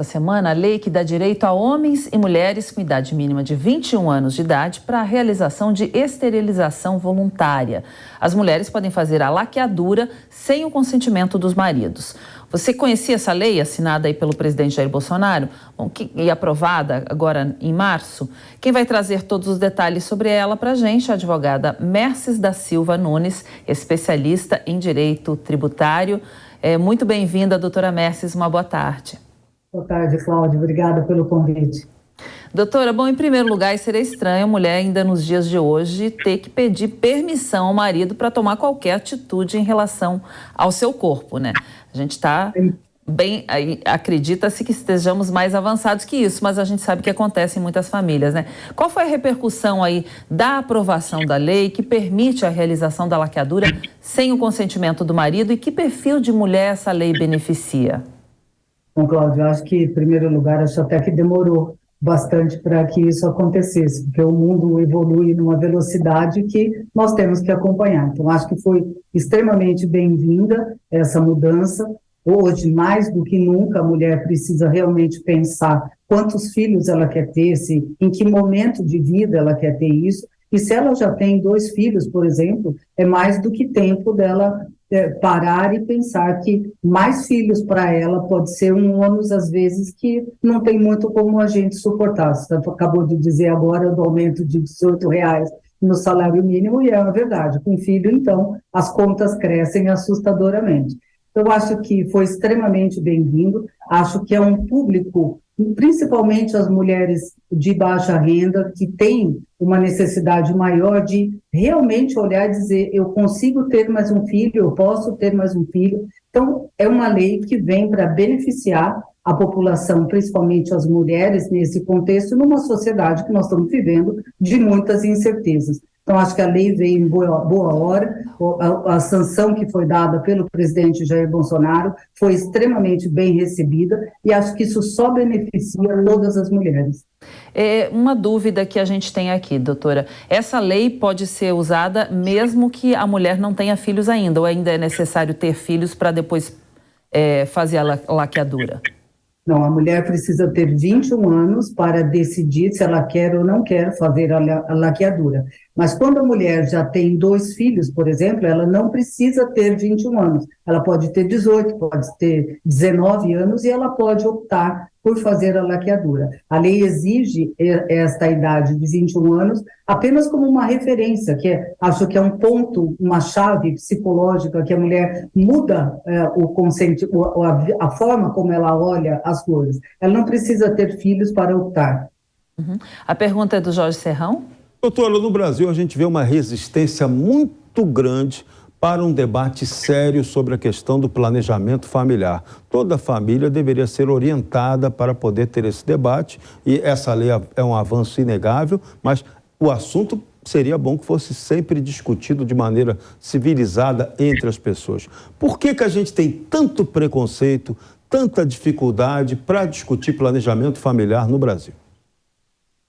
Essa semana, a lei que dá direito a homens e mulheres com idade mínima de 21 anos de idade para a realização de esterilização voluntária. As mulheres podem fazer a laqueadura sem o consentimento dos maridos. Você conhecia essa lei assinada aí pelo presidente Jair Bolsonaro e aprovada agora em março? Quem vai trazer todos os detalhes sobre ela para a gente é a advogada Merces da Silva Nunes, especialista em direito tributário. Muito bem-vinda, doutora Merces, uma boa tarde. Boa tarde, Cláudia. Obrigada pelo convite. Doutora, bom, em primeiro lugar, seria estranho a mulher ainda nos dias de hoje ter que pedir permissão ao marido para tomar qualquer atitude em relação ao seu corpo, né? A gente está bem, acredita-se que estejamos mais avançados que isso, mas a gente sabe que acontece em muitas famílias, né? Qual foi a repercussão aí da aprovação da lei que permite a realização da laqueadura sem o consentimento do marido e que perfil de mulher essa lei beneficia? Bom, Cláudio, acho que, em primeiro lugar, acho até que demorou bastante para que isso acontecesse, porque o mundo evolui numa velocidade que nós temos que acompanhar. Então, acho que foi extremamente bem-vinda essa mudança. Hoje, mais do que nunca, a mulher precisa realmente pensar quantos filhos ela quer ter, em que momento de vida ela quer ter isso, e se ela já tem 2 filhos, por exemplo, é mais do que tempo dela parar e pensar que mais filhos para ela pode ser um ônus, às vezes, que não tem muito como a gente suportar. Você acabou de dizer agora do aumento de R$18 no salário mínimo, e é uma verdade. Com filho, então, as contas crescem assustadoramente. Então, acho que foi extremamente bem-vindo. Acho que é um público, principalmente as mulheres de baixa renda, que têm uma necessidade maior de realmente olhar e dizer, eu consigo ter mais um filho, eu posso ter mais um filho. Então, é uma lei que vem para beneficiar a população, principalmente as mulheres, nesse contexto, numa sociedade que nós estamos vivendo de muitas incertezas. Então, acho que a lei veio em boa hora, a sanção que foi dada pelo presidente Jair Bolsonaro foi extremamente bem recebida e acho que isso só beneficia todas as mulheres. Uma dúvida que a gente tem aqui, doutora, essa lei pode ser usada mesmo que a mulher não tenha filhos ainda, ou ainda é necessário ter filhos para depois fazer a laqueadura? Não, a mulher precisa ter 21 anos para decidir se ela quer ou não quer fazer a laqueadura. Mas quando a mulher já tem 2 filhos, por exemplo, ela não precisa ter 21 anos. Ela pode ter 18, pode ter 19 anos e ela pode optar por fazer a laqueadura. A lei exige esta idade de 21 anos apenas como uma referência, acho que é um ponto, uma chave psicológica que a mulher muda a forma como ela olha as coisas. Ela não precisa ter filhos para optar. Uhum. A pergunta é do Jorge Serrão. Doutora, no Brasil a gente vê uma resistência muito grande para um debate sério sobre a questão do planejamento familiar. Toda família deveria ser orientada para poder ter esse debate e essa lei é um avanço inegável, mas o assunto seria bom que fosse sempre discutido de maneira civilizada entre as pessoas. Por que a gente tem tanto preconceito, tanta dificuldade para discutir planejamento familiar no Brasil?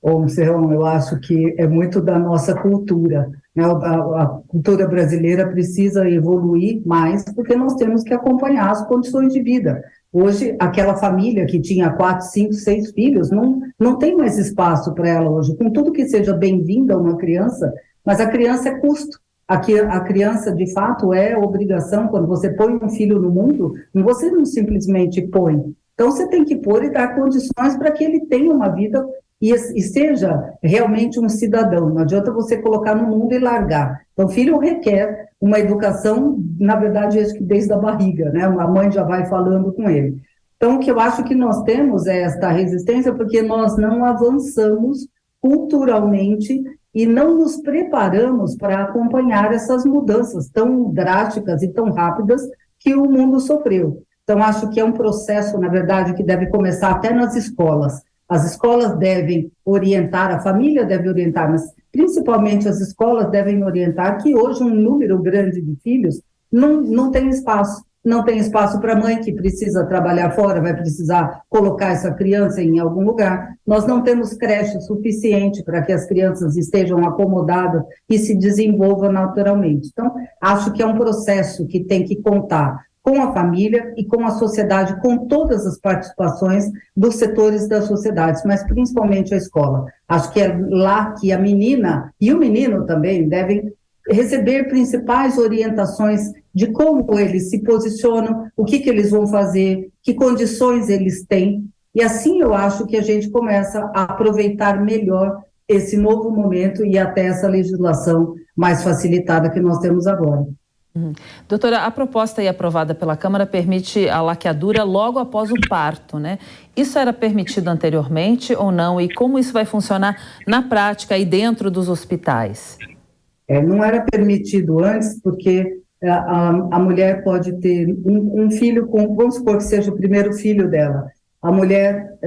Ô, Serrão, eu acho que é muito da nossa cultura, né? A cultura brasileira precisa evoluir mais, porque nós temos que acompanhar as condições de vida. Hoje, aquela família que tinha 4, 5, 6 filhos, não tem mais espaço para ela hoje, com tudo que seja bem-vindo a uma criança, mas a criança é custo. Aqui, a criança, de fato, é obrigação. Quando você põe um filho no mundo, você não simplesmente põe. Então, você tem que pôr e dar condições para que ele tenha uma vida e seja realmente um cidadão. Não adianta você colocar no mundo e largar. Então, o filho requer uma educação, na verdade, acho que desde a barriga, né? A mãe já vai falando com ele. Então, o que eu acho que nós temos é esta resistência porque nós não avançamos culturalmente e não nos preparamos para acompanhar essas mudanças tão drásticas e tão rápidas que o mundo sofreu. Então, acho que é um processo, na verdade, que deve começar até nas escolas. As escolas devem orientar, a família deve orientar, mas principalmente as escolas devem orientar que hoje um número grande de filhos não tem espaço. Não tem espaço para a mãe que precisa trabalhar fora, vai precisar colocar essa criança em algum lugar. Nós não temos creche suficiente para que as crianças estejam acomodadas e se desenvolvam naturalmente. Então, acho que é um processo que tem que contar com a família e com a sociedade, com todas as participações dos setores das sociedades, mas principalmente a escola. Acho que é lá que a menina e o menino também devem receber principais orientações de como eles se posicionam, o que eles vão fazer, que condições eles têm, e assim eu acho que a gente começa a aproveitar melhor esse novo momento e até essa legislação mais facilitada que nós temos agora. Doutora, a proposta aí aprovada pela Câmara permite a laqueadura logo após o parto, né? Isso era permitido anteriormente ou não? E como isso vai funcionar na prática e dentro dos hospitais? Não era permitido antes, porque a mulher pode ter um filho, vamos supor que seja o primeiro filho dela. A mulher,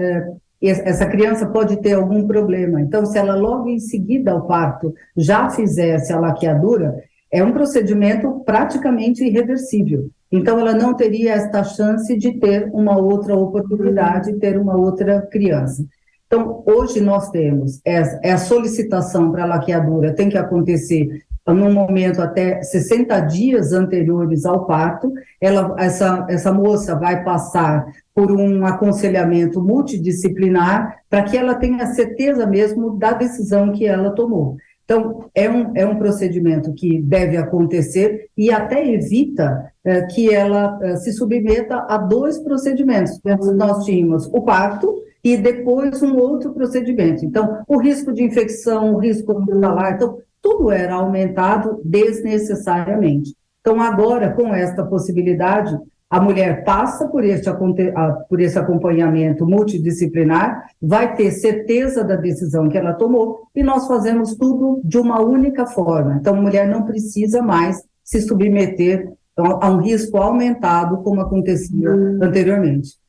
essa criança pode ter algum problema. Então, se ela logo em seguida ao parto já fizesse a laqueadura, é um procedimento praticamente irreversível. Então, ela não teria esta chance de ter uma outra oportunidade, de ter uma outra criança. Então, hoje nós temos a solicitação para a laqueadura, tem que acontecer num momento até 60 dias anteriores ao parto. Essa moça vai passar por um aconselhamento multidisciplinar para que ela tenha certeza mesmo da decisão que ela tomou. Então, é um procedimento que deve acontecer e até evita que ela se submeta a 2 procedimentos. Nós tínhamos o parto e depois um outro procedimento. Então, o risco de infecção, o risco hospitalar, então, tudo era aumentado desnecessariamente. Então, agora, com esta possibilidade, a mulher passa por esse acompanhamento multidisciplinar, vai ter certeza da decisão que ela tomou e nós fazemos tudo de uma única forma. Então, a mulher não precisa mais se submeter a um risco aumentado como acontecia anteriormente.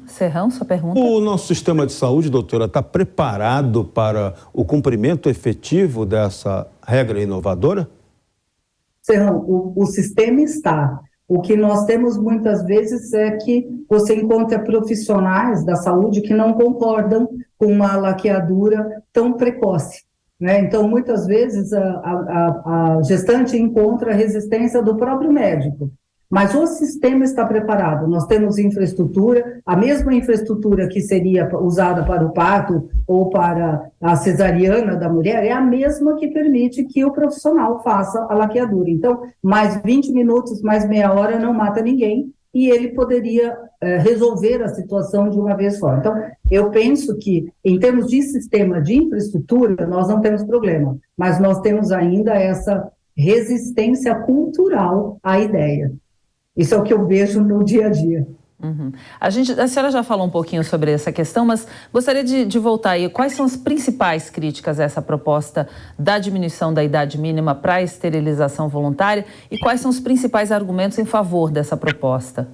Serrão, sua pergunta? O nosso sistema de saúde, doutora, está preparado para o cumprimento efetivo dessa regra inovadora? Serrão, o sistema está. O que nós temos muitas vezes é que você encontra profissionais da saúde que não concordam com uma laqueadura tão precoce, né? Então, muitas vezes, a gestante encontra a resistência do próprio médico. Mas o sistema está preparado, nós temos infraestrutura, a mesma infraestrutura que seria usada para o parto ou para a cesariana da mulher, é a mesma que permite que o profissional faça a laqueadura. Então, mais 20 minutos, mais meia hora não mata ninguém e ele poderia resolver a situação de uma vez só. Então, eu penso que, em termos de sistema de infraestrutura, nós não temos problema, mas nós temos ainda essa resistência cultural à ideia. Isso é o que eu vejo no dia a dia. A senhora já falou um pouquinho sobre essa questão, mas gostaria de voltar aí. Quais são as principais críticas a essa proposta da diminuição da idade mínima para a esterilização voluntária e quais são os principais argumentos em favor dessa proposta?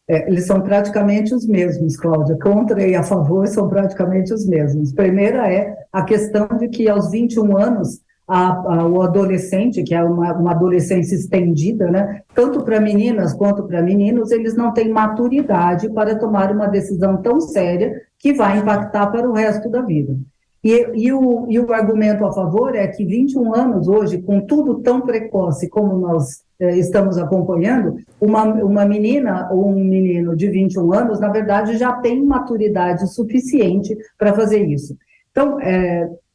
Eles são praticamente os mesmos, Cláudia. Contra e a favor são praticamente os mesmos. Primeira é a questão de que aos 21 anos o adolescente, que é uma adolescência estendida, né, tanto para meninas quanto para meninos, eles não têm maturidade para tomar uma decisão tão séria que vai impactar para o resto da vida. E o argumento a favor é que 21 anos hoje, com tudo tão precoce como nós estamos acompanhando, uma menina ou um menino de 21 anos, na verdade, já tem maturidade suficiente para fazer isso. Então,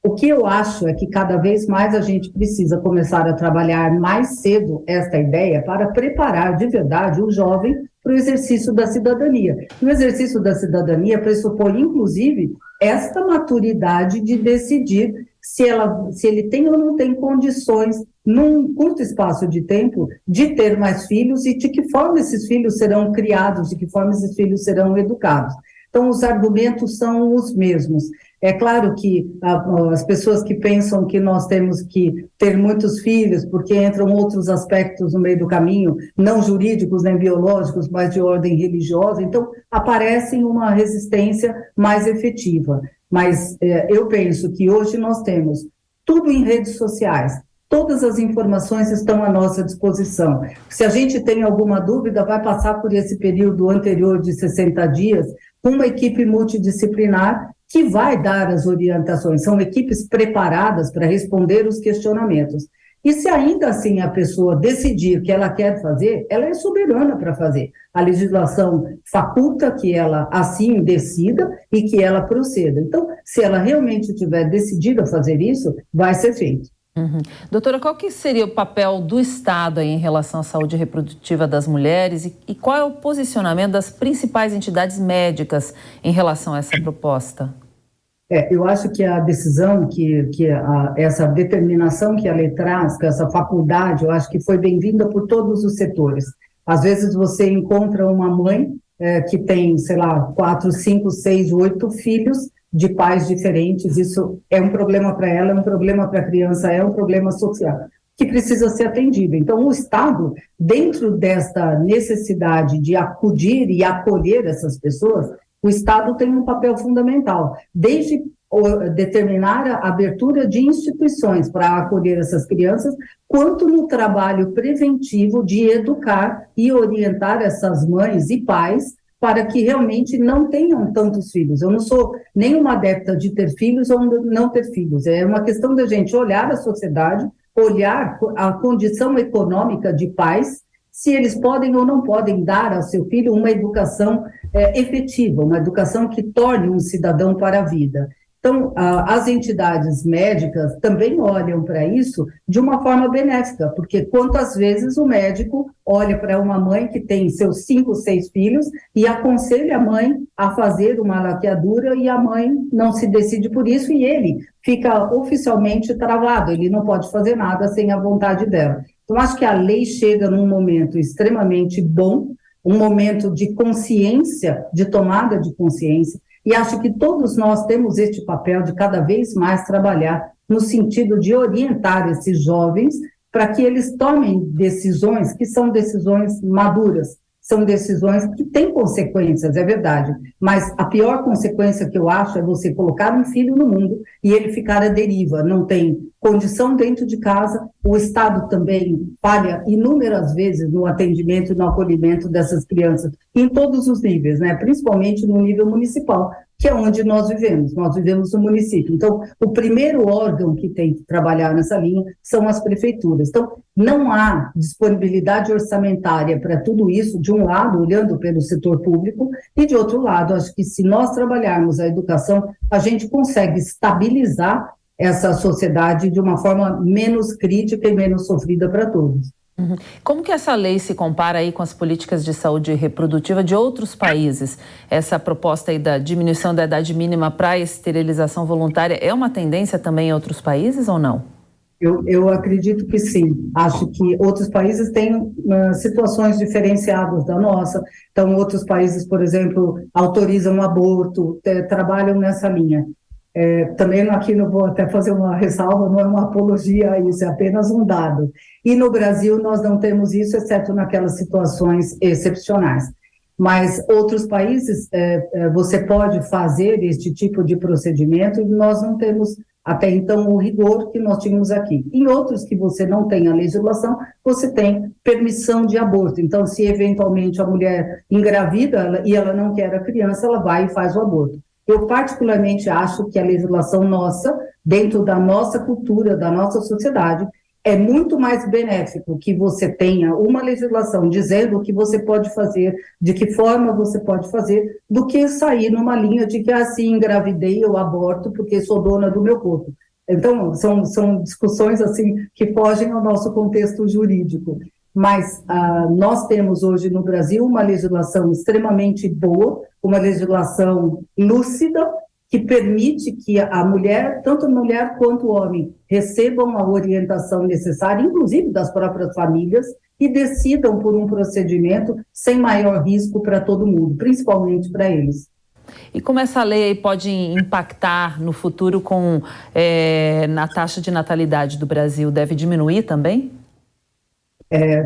o que eu acho é que cada vez mais a gente precisa começar a trabalhar mais cedo esta ideia para preparar de verdade o jovem para o exercício da cidadania. O exercício da cidadania pressupõe, inclusive, esta maturidade de decidir se ele tem ou não tem condições, num curto espaço de tempo, de ter mais filhos e de que forma esses filhos serão criados, de que forma esses filhos serão educados. Então, os argumentos são os mesmos. É claro que as pessoas que pensam que nós temos que ter muitos filhos, porque entram outros aspectos no meio do caminho, não jurídicos nem biológicos, mas de ordem religiosa, então aparece uma resistência mais efetiva. Mas eu penso que hoje nós temos tudo em redes sociais, todas as informações estão à nossa disposição. Se a gente tem alguma dúvida, vai passar por esse período anterior de 60 dias, com uma equipe multidisciplinar que vai dar as orientações. São equipes preparadas para responder os questionamentos. E se ainda assim a pessoa decidir que ela quer fazer, ela é soberana para fazer. A legislação faculta que ela assim decida e que ela proceda. Então, se ela realmente tiver decidido a fazer isso, vai ser feito. Uhum. Doutora, qual que seria o papel do Estado aí em relação à saúde reprodutiva das mulheres e qual é o posicionamento das principais entidades médicas em relação a essa proposta? Eu acho que a decisão, essa determinação que a lei traz, que essa faculdade, eu acho que foi bem-vinda por todos os setores. Às vezes você encontra uma mãe que tem, sei lá, 4, 5, 6, 8 filhos de pais diferentes, isso é um problema para ela, é um problema para a criança, é um problema social, que precisa ser atendido. Então, o Estado, dentro desta necessidade de acudir e acolher essas pessoas, o Estado tem um papel fundamental, desde determinar a abertura de instituições para acolher essas crianças, quanto no trabalho preventivo de educar e orientar essas mães e pais para que realmente não tenham tantos filhos. Eu não sou nenhuma adepta de ter filhos ou não ter filhos, é uma questão da gente olhar a sociedade, olhar a condição econômica de pais, se eles podem ou não podem dar ao seu filho uma educação efetiva, uma educação que torne um cidadão para a vida. Então, as entidades médicas também olham para isso de uma forma benéfica, porque quantas vezes o médico olha para uma mãe que tem seus 5, 6 filhos e aconselha a mãe a fazer uma laqueadura e a mãe não se decide por isso e ele fica oficialmente travado, ele não pode fazer nada sem a vontade dela. Então, acho que a lei chega num momento extremamente bom, um momento de consciência, de tomada de consciência, e acho que todos nós temos este papel de cada vez mais trabalhar no sentido de orientar esses jovens para que eles tomem decisões que são decisões maduras, são decisões que têm consequências, é verdade, mas a pior consequência que eu acho é você colocar um filho no mundo e ele ficar à deriva, não tem condição dentro de casa, o Estado também falha inúmeras vezes no atendimento e no acolhimento dessas crianças, em todos os níveis, né? Principalmente no nível municipal, que é onde nós vivemos no município. Então, o primeiro órgão que tem que trabalhar nessa linha são as prefeituras. Então, não há disponibilidade orçamentária para tudo isso, de um lado, olhando pelo setor público, e de outro lado, acho que se nós trabalharmos a educação, a gente consegue estabilizar essa sociedade de uma forma menos crítica e menos sofrida para todos. Uhum. Como que essa lei se compara aí com as políticas de saúde reprodutiva de outros países? Essa proposta aí da diminuição da idade mínima para a esterilização voluntária é uma tendência também em outros países ou não? Eu acredito que sim. Acho que outros países têm situações diferenciadas da nossa. Então, outros países, por exemplo, autorizam o aborto, trabalham nessa linha. Também aqui não vou até fazer uma ressalva, não é uma apologia a isso, é apenas um dado. E no Brasil nós não temos isso, exceto naquelas situações excepcionais. Mas outros países, você pode fazer este tipo de procedimento e nós não temos até então o rigor que nós tínhamos aqui. Em outros que você não tem a legislação, você tem permissão de aborto. Então, se eventualmente a mulher engravida e ela não quer a criança, ela vai e faz o aborto. Eu particularmente acho que a legislação nossa, dentro da nossa cultura, da nossa sociedade, é muito mais benéfico que você tenha uma legislação dizendo o que você pode fazer, de que forma você pode fazer, do que sair numa linha de que assim engravidei, eu aborto porque sou dona do meu corpo. Então, são discussões assim que fogem ao nosso contexto jurídico. Mas nós temos hoje no Brasil uma legislação extremamente boa, uma legislação lúcida, que permite que a mulher, tanto a mulher quanto o homem, recebam a orientação necessária, inclusive das próprias famílias, e decidam por um procedimento sem maior risco para todo mundo, principalmente para eles. E como essa lei pode impactar no futuro na taxa de natalidade do Brasil? Deve diminuir também?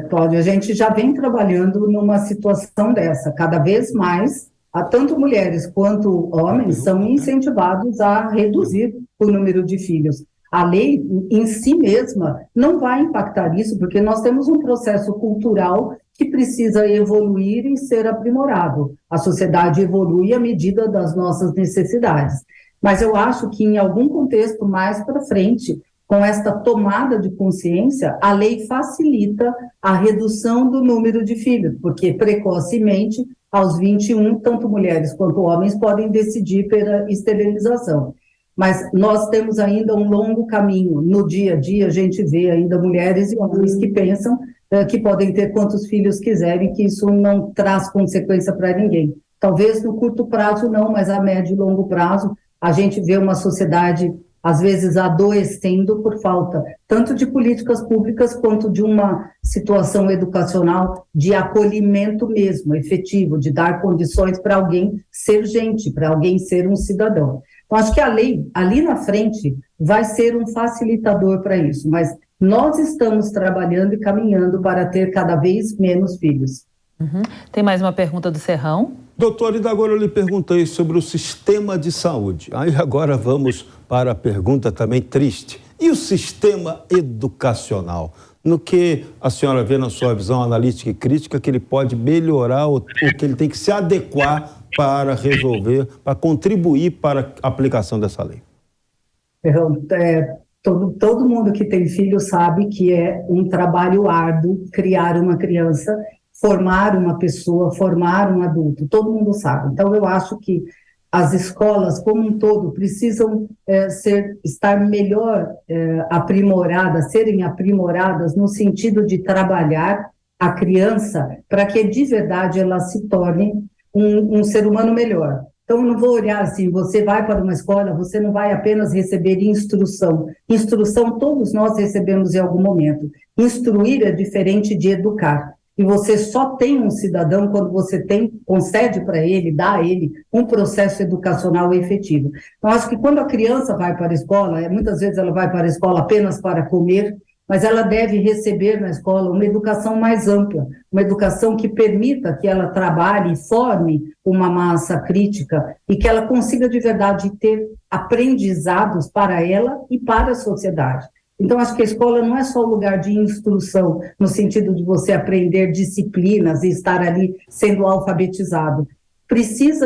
Cláudia, a gente já vem trabalhando numa situação dessa, cada vez mais, tanto mulheres quanto homens são incentivados a reduzir o número de filhos. A lei em si mesma não vai impactar isso, porque nós temos um processo cultural que precisa evoluir e ser aprimorado. A sociedade evolui à medida das nossas necessidades. Mas eu acho que em algum contexto mais para frente, com esta tomada de consciência, a lei facilita a redução do número de filhos, porque precocemente, aos 21, tanto mulheres quanto homens podem decidir pela esterilização. Mas nós temos ainda um longo caminho. No dia a dia, a gente vê ainda mulheres e homens que pensam que podem ter quantos filhos quiserem, que isso não traz consequência para ninguém. Talvez no curto prazo não, mas a médio e longo prazo, a gente vê uma sociedade, às vezes, adoecendo por falta tanto de políticas públicas quanto de uma situação educacional de acolhimento mesmo, efetivo, de dar condições para alguém ser gente, para alguém ser um cidadão. Então, acho que a lei, ali na frente, vai ser um facilitador para isso, mas nós estamos trabalhando e caminhando para ter cada vez menos filhos. Tem mais uma pergunta do Serrão. Doutor, e agora eu lhe perguntei sobre o sistema de saúde. Aí agora vamos para a pergunta também triste. E o sistema educacional? No que a senhora vê na sua visão analítica e crítica que ele pode melhorar ou que ele tem que se adequar para resolver, para contribuir para a aplicação dessa lei? Todo mundo que tem filho sabe que é um trabalho árduo criar uma criança, formar uma pessoa, formar um adulto, todo mundo sabe. Então, eu acho que as escolas, como um todo, precisam estar melhor aprimoradas, serem aprimoradas no sentido de trabalhar a criança para que, de verdade, ela se torne um ser humano melhor. Então, eu não vou olhar assim, você vai para uma escola, você não vai apenas receber instrução. Instrução todos nós recebemos em algum momento. Instruir é diferente de educar. E você só tem um cidadão quando você concede para ele, dá a ele um processo educacional efetivo. Então, acho que quando a criança vai para a escola, muitas vezes ela vai para a escola apenas para comer, mas ela deve receber na escola uma educação mais ampla, uma educação que permita que ela trabalhe e forme uma massa crítica e que ela consiga de verdade ter aprendizados para ela e para a sociedade. Então, acho que a escola não é só lugar de instrução, no sentido de você aprender disciplinas e estar ali sendo alfabetizado.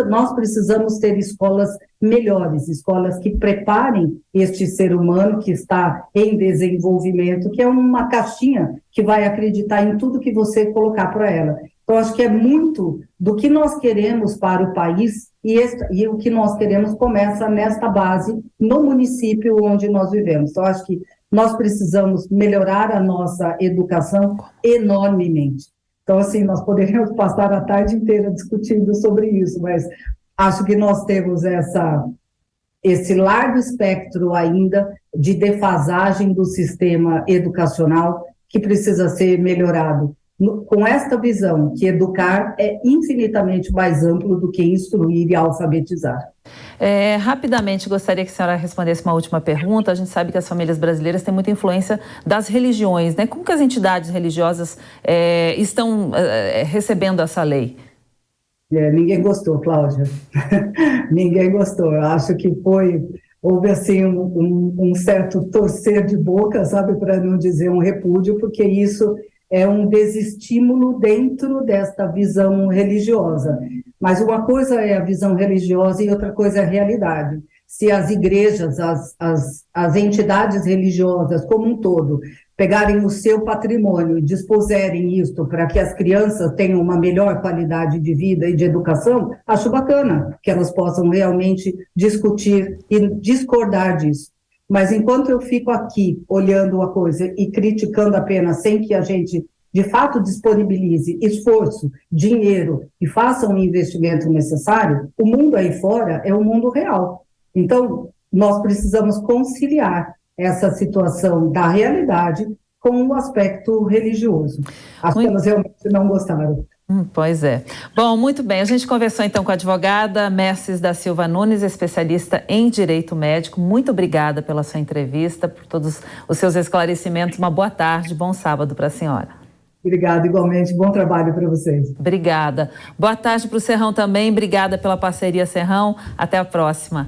Nós precisamos ter escolas melhores, escolas que preparem este ser humano que está em desenvolvimento, que é uma caixinha que vai acreditar em tudo que você colocar para ela. Então, acho que é muito do que nós queremos para o país e o que nós queremos começa nesta base, no município onde nós vivemos. Então, acho que nós precisamos melhorar a nossa educação enormemente. Então, assim, nós poderíamos passar a tarde inteira discutindo sobre isso, mas acho que nós temos esse largo espectro ainda de defasagem do sistema educacional que precisa ser melhorado. Com esta visão que educar é infinitamente mais amplo do que instruir e alfabetizar. Rapidamente, gostaria que a senhora respondesse uma última pergunta. A gente sabe que as famílias brasileiras têm muita influência das religiões, né? Como que as entidades religiosas estão recebendo essa lei? Ninguém gostou, Cláudia. Ninguém gostou. Eu acho que houve assim um certo torcer de boca, sabe, para não dizer um repúdio, porque isso é um desestímulo dentro desta visão religiosa. Mas uma coisa é a visão religiosa e outra coisa é a realidade. Se as igrejas, as entidades religiosas como um todo, pegarem o seu patrimônio e dispuserem isto para que as crianças tenham uma melhor qualidade de vida e de educação, acho bacana que elas possam realmente discutir e discordar disso. Mas enquanto eu fico aqui olhando a coisa e criticando apenas sem que a gente, de fato, disponibilize esforço, dinheiro e faça um investimento necessário, o mundo aí fora é o mundo real. Então, nós precisamos conciliar essa situação da realidade com o aspecto religioso. As pessoas realmente não gostaram. Pois é. Bom, muito bem. A gente conversou então com a advogada Merces da Silva Nunes, especialista em direito médico. Muito obrigada pela sua entrevista, por todos os seus esclarecimentos. Uma boa tarde, bom sábado para a senhora. Obrigada, igualmente. Bom trabalho para vocês. Obrigada. Boa tarde para o Serrão também. Obrigada pela parceria, Serrão. Até a próxima.